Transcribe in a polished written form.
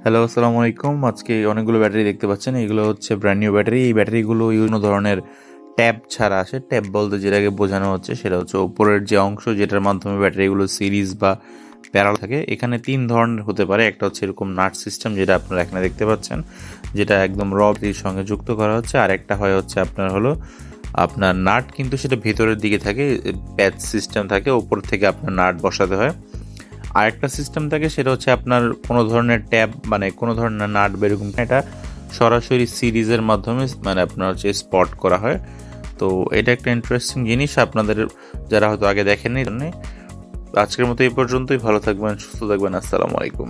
Hello, আসসালামু আলাইকুম। আজকে অনেকগুলো ব্যাটারি দেখতে পাচ্ছেন। এগুলো হচ্ছে ব্র্যান্ড নিউ ব্যাটারি। এই ব্যাটারিগুলো বিভিন্ন ধরনের ট্যাব ছাড়া আসে। ট্যাব বলতে যেটাকে বোঝানো হচ্ছে সেটা হচ্ছে উপরের যে অংশ যেটার মাধ্যমে ব্যাটারিগুলো সিরিজ বা প্যারাল থাকে। এখানে ৩ ধরনের হতে পারে। একটা হচ্ছে এরকম নাট সিস্টেম, যেটা আপনারা এখানে দেখতে পাচ্ছেন, যেটা একদম র ব্যাটারির সঙ্গে যুক্ত করা হচ্ছে। আর একটা হয় হচ্ছে আপনার নাট, কিন্তু সেটা ভেতরের দিকে থাকে, প্যাচ সিস্টেম থাকে, উপর থেকে আপনার নাট বসাতে হয়। আরেকটা সিস্টেম থাকে, সেটা হচ্ছে আপনার কোনো ধরনের ট্যাব মানে কোনো ধরনের নাট বেরকম এটা সরাসরি সিরিজের মাধ্যমে মানে আপনার হচ্ছে স্পট করা হয়। তো এটা একটা ইন্টারেস্টিং জিনিস আপনাদের যারা হয়তো আগে দেখেননি। আজকের মতো এই পর্যন্তই। ভালো থাকবেন, সুস্থ থাকবেন। আসসালামু আলাইকুম।